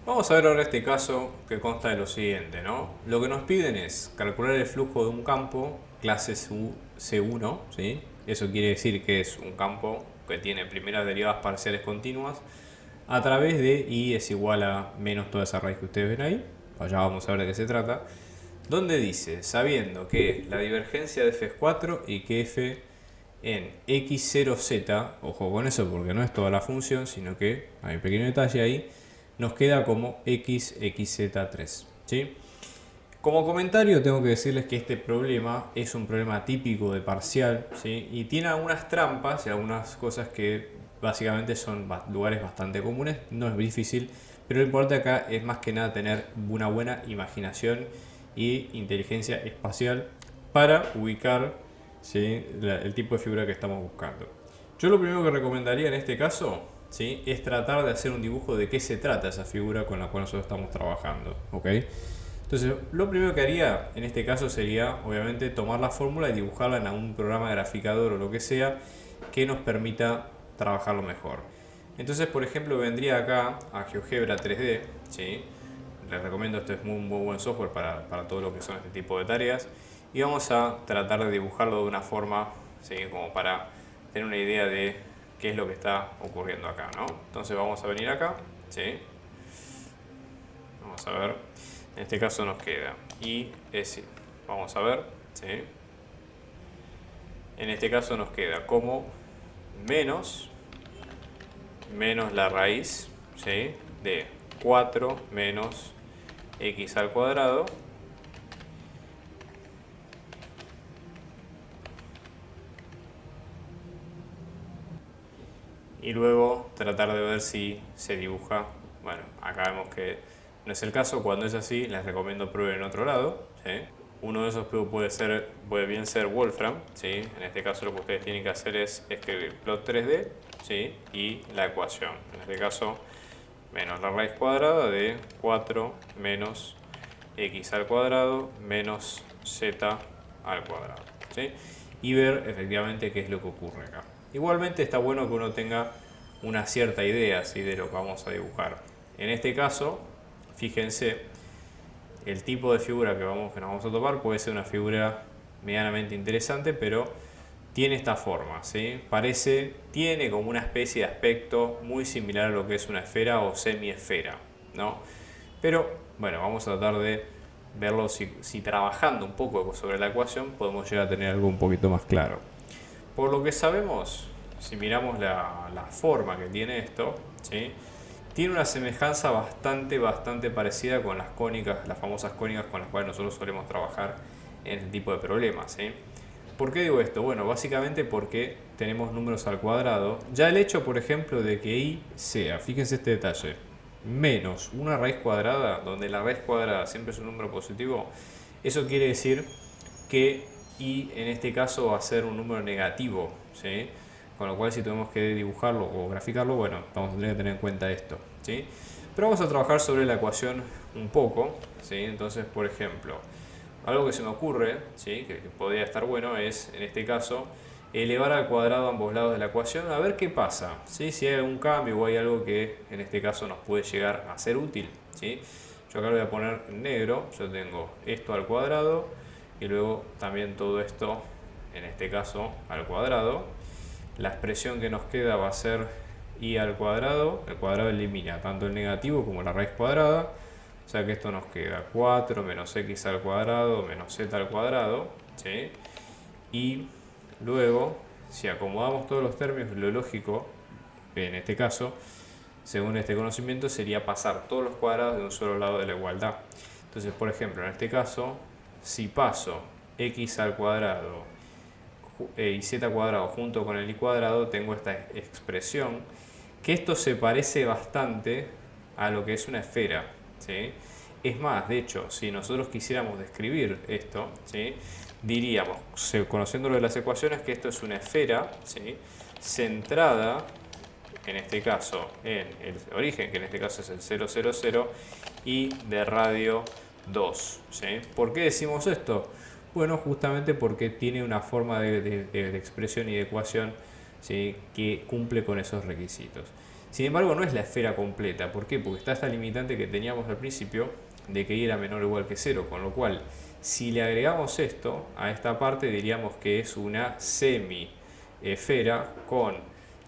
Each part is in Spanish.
Vamos a ver ahora este caso que consta de lo siguiente, ¿no? Lo que nos piden es calcular el flujo de un campo clase C1, ¿sí? Eso quiere decir que es un campo que tiene primeras derivadas parciales continuas a través de I es igual a menos toda esa raíz que ustedes ven ahí. Allá vamos a ver de qué se trata. Donde dice, sabiendo que la divergencia de f es 4 y que f en x0z, ojo con eso porque no es toda la función, sino que hay un pequeño detalle ahí, nos queda como xz3. ¿Sí? Como comentario tengo que decirles que este problema es un problema típico de parcial, ¿sí? Y tiene algunas trampas y algunas cosas que básicamente son lugares bastante comunes, no es difícil, pero lo importante acá es más que nada tener una buena imaginación y inteligencia espacial para ubicar, ¿sí?, el tipo de figura que estamos buscando. Yo lo primero que recomendaría en este caso, ¿sí?, es tratar de hacer un dibujo de qué se trata esa figura con la cual nosotros estamos trabajando, ¿ok? Entonces, lo primero que haría en este caso sería, obviamente, tomar la fórmula y dibujarla en algún programa graficador o lo que sea que nos permita trabajarlo mejor. Entonces, por ejemplo, vendría acá a GeoGebra 3D, ¿sí? Les recomiendo, esto es muy buen software para todo lo que son este tipo de tareas. Y vamos a tratar de dibujarlo de una forma, ¿sí?, como para tener una idea de qué es lo que está ocurriendo acá, ¿no? Entonces vamos a venir acá, ¿sí? Vamos a ver. En este caso nos queda y es, vamos a ver, ¿sí? En este caso nos queda como menos la raíz, ¿sí?, de 4 menos x al cuadrado y luego tratar de ver si se dibuja. Bueno, acá vemos que no es el caso. Cuando es así, les recomiendo prueben en otro lado, ¿sí? Uno de esos puede bien ser Wolfram, ¿sí? En este caso lo que ustedes tienen que hacer es escribir plot 3D, ¿sí?, y la ecuación. En este caso, menos la raíz cuadrada de 4 menos x al cuadrado menos z al cuadrado, ¿sí? Y ver efectivamente qué es lo que ocurre acá. Igualmente está bueno que uno tenga una cierta idea, ¿sí?, de lo que vamos a dibujar. En este caso, fíjense, el tipo de figura que nos vamos a topar puede ser una figura medianamente interesante, pero tiene esta forma, ¿sí? Tiene como una especie de aspecto muy similar a lo que es una esfera o semiesfera, ¿no? Pero bueno, vamos a tratar de verlo si trabajando un poco sobre la ecuación podemos llegar a tener algo un poquito más claro. Por lo que sabemos, si miramos la forma que tiene esto, ¿sí?, tiene una semejanza bastante parecida con las cónicas, las famosas cónicas con las cuales nosotros solemos trabajar en este tipo de problemas, ¿sí? ¿Por qué digo esto? Bueno, básicamente porque tenemos números al cuadrado. Ya el hecho, por ejemplo, de que i sea, fíjense este detalle, menos una raíz cuadrada, donde la raíz cuadrada siempre es un número positivo, eso quiere decir que i en este caso va a ser un número negativo, ¿sí? Con lo cual, si tenemos que dibujarlo o graficarlo, bueno, vamos a tener que tener en cuenta esto, ¿sí? Pero vamos a trabajar sobre la ecuación un poco, ¿sí? Entonces, por ejemplo, algo que se me ocurre, ¿sí?, que podría estar bueno es, en este caso, elevar al cuadrado ambos lados de la ecuación a ver qué pasa, ¿sí?, si hay algún cambio o hay algo que en este caso nos puede llegar a ser útil, ¿sí? Yo acá lo voy a poner en negro. Yo tengo esto al cuadrado y luego también todo esto, en este caso, al cuadrado. La expresión que nos queda va a ser i al cuadrado. El cuadrado elimina tanto el negativo como la raíz cuadrada. O sea que esto nos queda 4 menos x al cuadrado menos z al cuadrado, ¿sí? Y luego, si acomodamos todos los términos, lo lógico, en este caso, según este conocimiento, sería pasar todos los cuadrados de un solo lado de la igualdad. Entonces, por ejemplo, en este caso, si paso x al cuadrado y z cuadrado junto con el i cuadrado, tengo esta expresión, que esto se parece bastante a lo que es una esfera, ¿sí? Es más, de hecho, si nosotros quisiéramos describir esto, ¿sí?, diríamos, conociéndolo de las ecuaciones, que esto es una esfera, ¿sí?, centrada, en este caso, en el origen, que en este caso es el 0,0,0, y de radio 2, ¿sí? ¿Por qué decimos esto? Bueno, justamente porque tiene una forma de expresión y de ecuación, ¿sí?, que cumple con esos requisitos. Sin embargo, no es la esfera completa. ¿Por qué? Porque está esta limitante que teníamos al principio de que y era menor o igual que 0, con lo cual, si le agregamos esto a esta parte, diríamos que es una semi-esfera con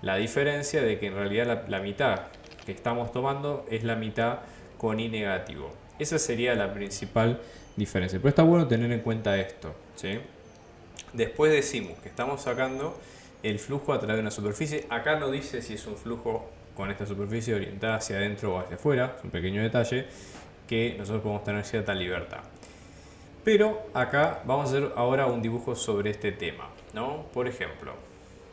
la diferencia de que en realidad la mitad que estamos tomando es la mitad con i negativo. Esa sería la principal diferencia. Pero está bueno tener en cuenta esto, ¿sí? Después decimos que estamos sacando el flujo a través de una superficie. Acá no dice si es un flujo con esta superficie orientada hacia adentro o hacia afuera. Es un pequeño detalle que nosotros podemos tener cierta libertad. Pero acá vamos a hacer ahora un dibujo sobre este tema, ¿no? Por ejemplo,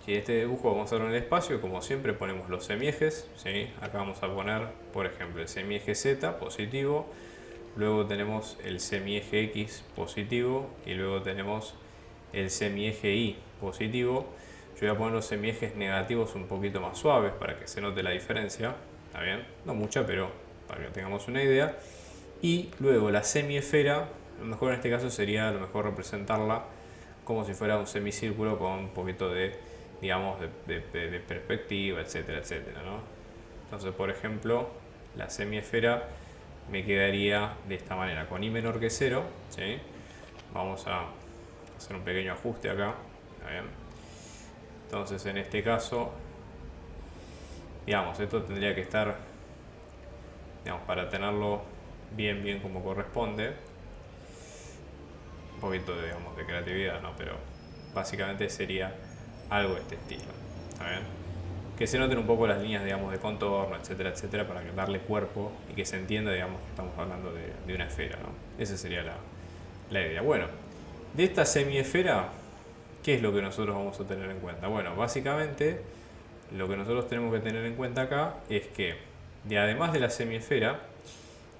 si este dibujo vamos a hacerlo en el espacio, como siempre ponemos los semiejes, ¿sí? Acá vamos a poner, por ejemplo, el semieje Z positivo, luego tenemos el semieje X positivo y luego tenemos el semieje Y positivo. Yo voy a poner los semiejes negativos un poquito más suaves para que se note la diferencia, ¿está bien? No mucha, pero para que tengamos una idea. Y luego la semiesfera, lo mejor en este caso sería a lo mejor representarla como si fuera un semicírculo con un poquito de, digamos, de perspectiva, etcétera, etcétera, ¿no? Entonces, por ejemplo, la semiesfera me quedaría de esta manera, con i menor que 0, ¿sí? Vamos a hacer un pequeño ajuste acá, ¿está bien? Entonces, en este caso, digamos, esto tendría que estar, digamos, para tenerlo bien como corresponde. Un poquito de, digamos, de creatividad, ¿no? Pero básicamente sería algo de este estilo, ¿está bien? Que se noten un poco las líneas, digamos, de contorno, etcétera, etcétera, para darle cuerpo y que se entienda, digamos, que estamos hablando de una esfera, ¿no? Esa sería la idea. Bueno, de esta semiesfera, ¿qué es lo que nosotros vamos a tener en cuenta? Bueno, básicamente lo que nosotros tenemos que tener en cuenta acá es que, además de la semiesfera,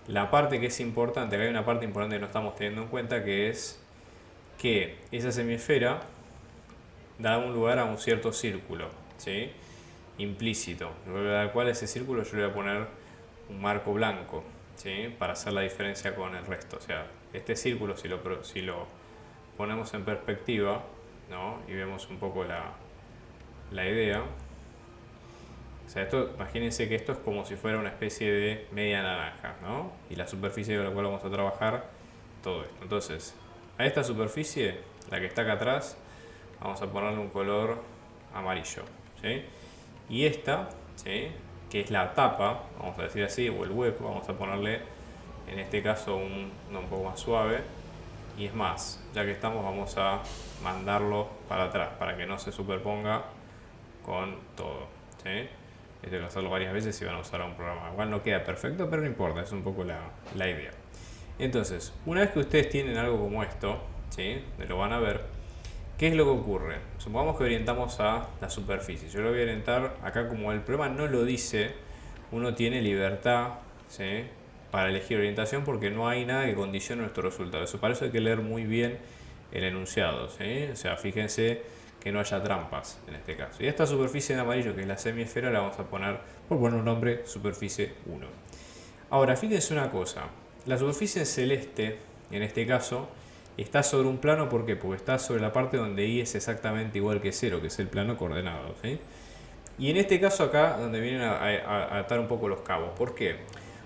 la parte que es importante, acá hay una parte importante que no estamos teniendo en cuenta, que es que esa semiesfera da un lugar a un cierto círculo, ¿sí? Implícito, al cual ese círculo yo le voy a poner un marco blanco, ¿sí? Para hacer la diferencia con el resto. O sea, este círculo, si lo ponemos en perspectiva, ¿no? Y vemos un poco la idea. O sea, imagínense que esto es como si fuera una especie de media naranja, ¿no? Y la superficie con la cual vamos a trabajar todo esto. Entonces, a esta superficie, la que está acá atrás, vamos a ponerle un color amarillo, ¿sí? Y esta, ¿sí? Que es la tapa, vamos a decir así, o el hueco, vamos a ponerle en este caso un poco más suave. Y es más, ya que estamos, vamos a mandarlo para atrás para que no se superponga con todo, ¿sí? Esto hay que hacerlo varias veces si van a usar un programa. Igual no queda perfecto, pero no importa, es un poco la idea. Entonces, una vez que ustedes tienen algo como esto, ¿sí? Lo van a ver. ¿Qué es lo que ocurre? Supongamos que orientamos a la superficie. Yo lo voy a orientar acá, como el programa no lo dice, uno tiene libertad, ¿sí? Para elegir orientación, porque no hay nada que condicione nuestro resultado. Para eso hay que leer muy bien el enunciado, ¿sí? O sea, fíjense que no haya trampas en este caso. Y esta superficie en amarillo, que es la semiesfera, la vamos a poner, por poner un nombre, superficie 1. Ahora, fíjense una cosa. La superficie en celeste, en este caso, está sobre un plano. ¿Por qué? Porque está sobre la parte donde i es exactamente igual que 0, que es el plano coordenado, ¿sí? Y en este caso acá, donde vienen a atar un poco los cabos. ¿Por qué?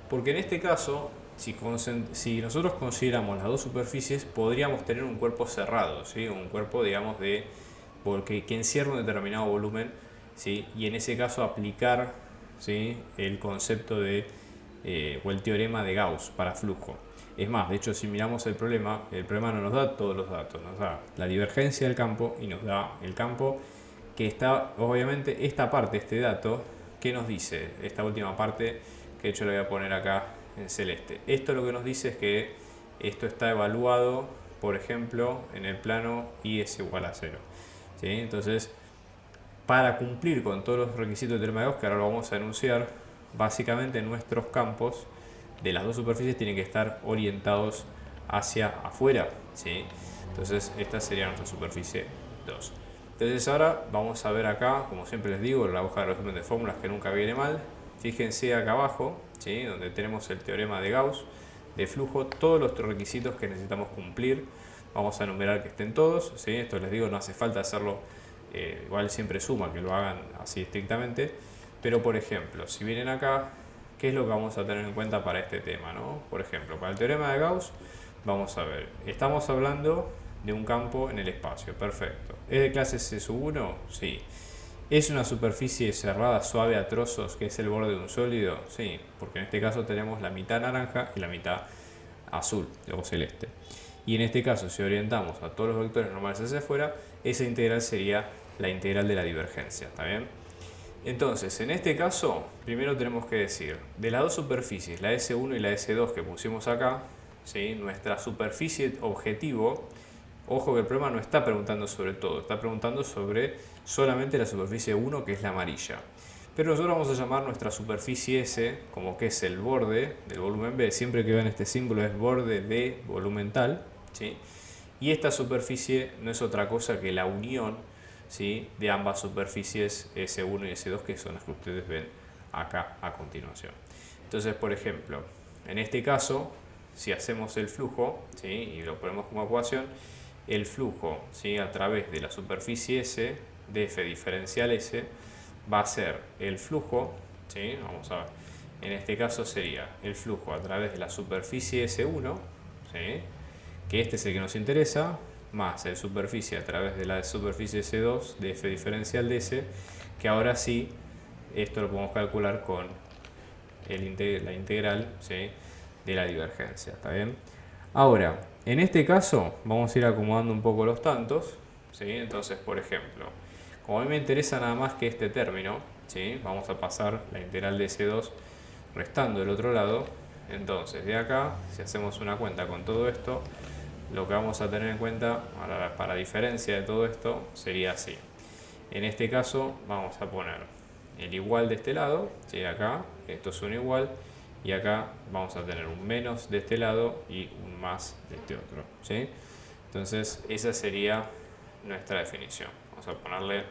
Porque en este caso, si nosotros consideramos las dos superficies, podríamos tener un cuerpo cerrado, ¿sí? Un cuerpo, digamos, que encierra un determinado volumen, ¿sí? Y en ese caso aplicar, ¿sí? El concepto o el teorema de Gauss para flujo. Es más, de hecho, si miramos el problema no nos da todos los datos, nos da la divergencia del campo y nos da el campo que está, obviamente, esta parte, este dato, ¿qué nos dice? Esta última parte, que de hecho lo voy a poner acá en celeste. Esto lo que nos dice es que esto está evaluado, por ejemplo, en el plano i es igual a 0. ¿Sí? Entonces, para cumplir con todos los requisitos de teorema de Gauss, que ahora lo vamos a enunciar, básicamente nuestros campos de las dos superficies tienen que estar orientados hacia afuera, ¿sí? Entonces esta sería nuestra superficie 2. Entonces ahora vamos a ver acá, como siempre les digo, la hoja de resumen de fórmulas que nunca viene mal. Fíjense acá abajo, ¿sí? Donde tenemos el teorema de Gauss de flujo, todos los requisitos que necesitamos cumplir. Vamos a enumerar que estén todos, ¿sí? Esto les digo, no hace falta hacerlo, igual siempre suma que lo hagan así estrictamente, Pero por ejemplo, si vienen acá, ¿qué es lo que vamos a tener en cuenta para este tema, ¿no? Por ejemplo, para el teorema de Gauss, vamos a ver, estamos hablando de un campo en el espacio, perfecto. ¿Es de clase C1? Sí. ¿Es una superficie cerrada suave a trozos que es el borde de un sólido? Sí, porque en este caso tenemos la mitad naranja y la mitad azul o celeste. Y en este caso, si orientamos a todos los vectores normales hacia afuera, esa integral sería la integral de la divergencia, ¿está bien? Entonces, en este caso, primero tenemos que decir, de las dos superficies, la S1 y la S2 que pusimos acá, ¿sí? Nuestra superficie objetivo, ojo que el problema no está preguntando sobre todo, está preguntando sobre solamente la superficie 1, que es la amarilla. Pero nosotros vamos a llamar nuestra superficie S como que es el borde del volumen B, siempre que vean este símbolo es borde de volumen tal, ¿sí? Y esta superficie no es otra cosa que la unión, ¿sí?, de ambas superficies S1 y S2, que son las que ustedes ven acá a continuación. Entonces, por ejemplo, en este caso, si hacemos el flujo, ¿sí?, y lo ponemos como ecuación, el flujo, ¿sí?, a través de la superficie S de F diferencial S va a ser el flujo, ¿sí?, vamos a ver, en este caso sería el flujo a través de la superficie S1, ¿sí?, que este es el que nos interesa, más el superficie a través de la superficie S2 de F diferencial de S, que ahora sí, esto lo podemos calcular con la integral, ¿sí?, de la divergencia, ¿está bien? Ahora, en este caso, vamos a ir acomodando un poco los tantos, ¿sí? Entonces, por ejemplo, como a mí me interesa nada más que este término, ¿sí?, vamos a pasar la integral de S2 restando del otro lado. Entonces, de acá, si hacemos una cuenta con todo esto, lo que vamos a tener en cuenta para diferencia de todo esto sería así. En este caso vamos a poner el igual de este lado, ¿sí?, acá, esto es un igual, y acá vamos a tener un menos de este lado y un más de este otro, ¿sí? Entonces esa sería nuestra definición. Vamos a ponerle,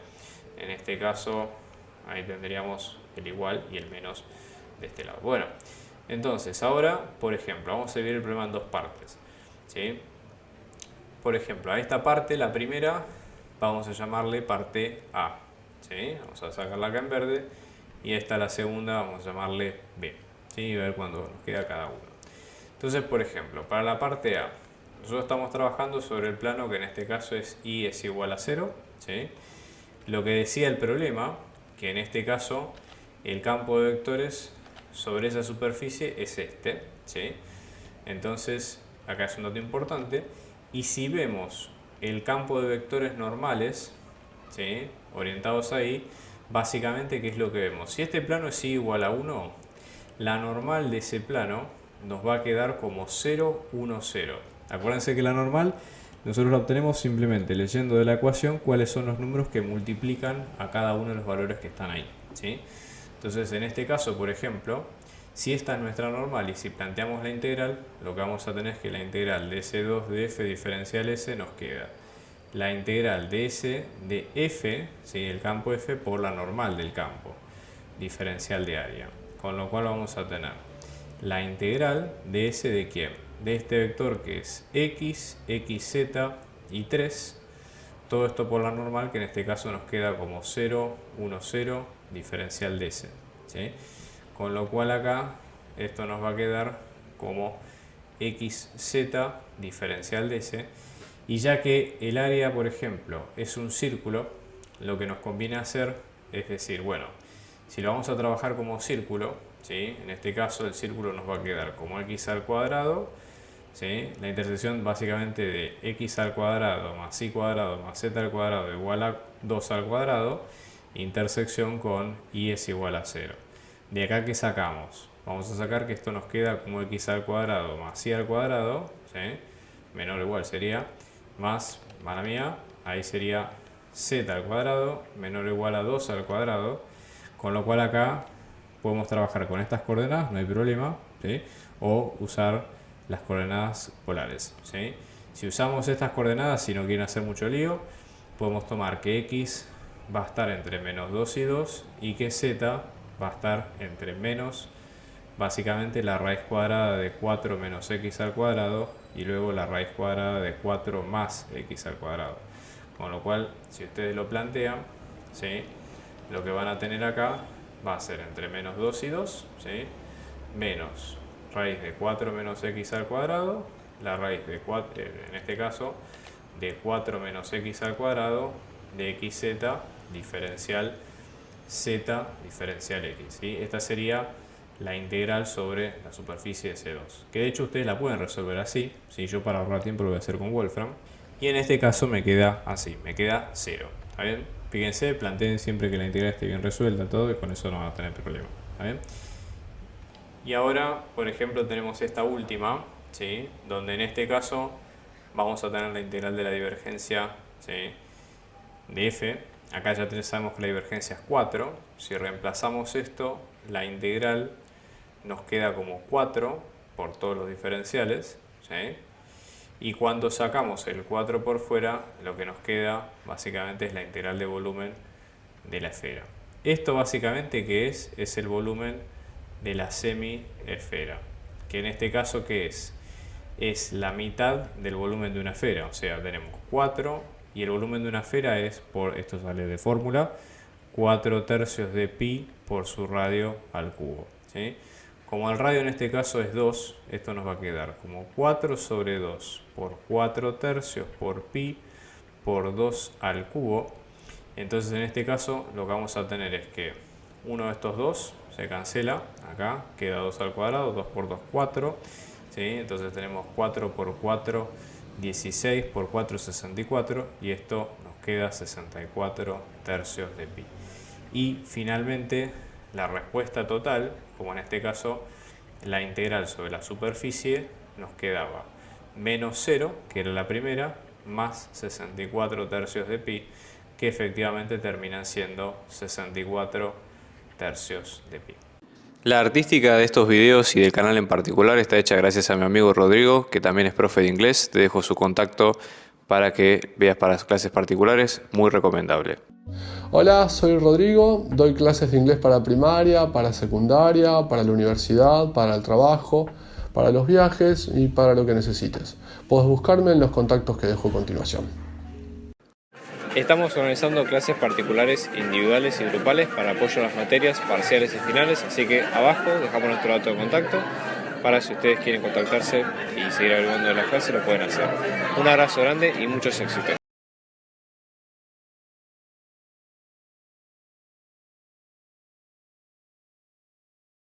en este caso, ahí tendríamos el igual y el menos de este lado. Bueno, entonces ahora, por ejemplo, vamos a dividir el problema en dos partes, ¿sí? Por ejemplo, a esta parte, la primera, vamos a llamarle parte A, ¿sí? Vamos a sacarla acá en verde. Y esta, la segunda, vamos a llamarle B, ¿sí? Y ver cuándo nos queda cada uno. Entonces, por ejemplo, para la parte A, nosotros estamos trabajando sobre el plano que en este caso es I es igual a 0, ¿sí? Lo que decía el problema, que en este caso el campo de vectores sobre esa superficie es este, ¿sí? Entonces, acá es un dato importante. Y si vemos el campo de vectores normales, ¿sí?, orientados ahí, básicamente, ¿qué es lo que vemos? Si este plano es I igual a 1, la normal de ese plano nos va a quedar como 0, 1, 0. Acuérdense que la normal nosotros la obtenemos simplemente leyendo de la ecuación cuáles son los números que multiplican a cada uno de los valores que están ahí, ¿sí? Entonces, en este caso, por ejemplo, si esta es nuestra normal y si planteamos la integral, lo que vamos a tener es que la integral de S2 de F diferencial S nos queda la integral de S de F, ¿sí?, el campo F, por la normal del campo diferencial de área. Con lo cual vamos a tener la integral de S de ¿quién? De este vector que es X, XZ y 3. Todo esto por la normal, que en este caso nos queda como 0, 1, 0, diferencial de S, ¿sí? Con lo cual acá esto nos va a quedar como XZ diferencial de S. Y ya que el área, por ejemplo, es un círculo, lo que nos conviene hacer es decir, bueno, si lo vamos a trabajar como círculo, ¿sí?, en este caso el círculo nos va a quedar como X al cuadrado, ¿sí?, la intersección básicamente de X al cuadrado más Y cuadrado más Z al cuadrado igual a 2 al cuadrado, intersección con Y es igual a 0. De acá, ¿qué sacamos? Vamos a sacar que esto nos queda como X al cuadrado más Y al cuadrado, ¿sí?, menor o igual sería, más, mala mía, ahí sería Z al cuadrado menor o igual a 2 al cuadrado, con lo cual acá podemos trabajar con estas coordenadas, no hay problema, ¿sí?, o usar las coordenadas polares, ¿sí? Si usamos estas coordenadas, si no quieren hacer mucho lío, podemos tomar que X va a estar entre menos 2 y 2 y que Z va a estar entre menos, básicamente, la raíz cuadrada de 4 menos X al cuadrado y luego la raíz cuadrada de 4 más X al cuadrado. Con lo cual, si ustedes lo plantean, ¿sí?, lo que van a tener acá va a ser entre menos 2 y 2, ¿sí? Menos raíz de 4 menos x al cuadrado, la raíz de 4, en este caso, de 4 menos x al cuadrado de xz diferencial z diferencial x, ¿sí? Esta sería la integral sobre la superficie de C2, que de hecho ustedes la pueden resolver así, ¿sí? Yo para ahorrar tiempo lo voy a hacer con Wolfram, y en este caso me queda así, me queda 0, ¿está bien? Fíjense, planteen siempre que la integral esté bien resuelta todo, y con eso no van a tener problema, ¿está bien? Y ahora, por ejemplo, tenemos esta última, ¿sí? Donde en este caso vamos a tener la integral de la divergencia, ¿sí? De f. Acá ya sabemos que la divergencia es 4. Si reemplazamos esto, la integral nos queda como 4 por todos los diferenciales, ¿sí? Y cuando sacamos el 4 por fuera, lo que nos queda básicamente es la integral de volumen de la esfera. Esto básicamente ¿qué es? Es el volumen de la semiesfera, que en este caso ¿qué es? Es la mitad del volumen de una esfera, o sea, tenemos 4 y el volumen de una esfera es, esto sale de fórmula, 4 tercios de pi por su radio al cubo, ¿sí? Como el radio en este caso es 2, esto nos va a quedar como 4 sobre 2 por 4 tercios por pi por 2 al cubo. Entonces en este caso lo que vamos a tener es que uno de estos dos se cancela, acá queda 2 al cuadrado, 2 por 2, 4, ¿sí? Entonces tenemos 4 por 4, 16 por 4, 64, y esto nos queda 64 tercios de pi. Y finalmente la respuesta total, como en este caso la integral sobre la superficie, nos quedaba menos 0, que era la primera, más 64 tercios de pi, que efectivamente terminan siendo 64 tercios de pi. La artística de estos videos y del canal en particular está hecha gracias a mi amigo Rodrigo, que también es profe de inglés. Te dejo su contacto para que veas para las clases particulares, muy recomendable. Hola, soy Rodrigo, doy clases de inglés para primaria, para secundaria, para la universidad, para el trabajo, para los viajes y para lo que necesites. Puedes buscarme en los contactos que dejo a continuación. Estamos organizando clases particulares, individuales y grupales para apoyo a las materias parciales y finales, así que abajo dejamos nuestro dato de contacto para si ustedes quieren contactarse y seguir averiguando de las clases lo pueden hacer. Un abrazo grande y muchos éxitos.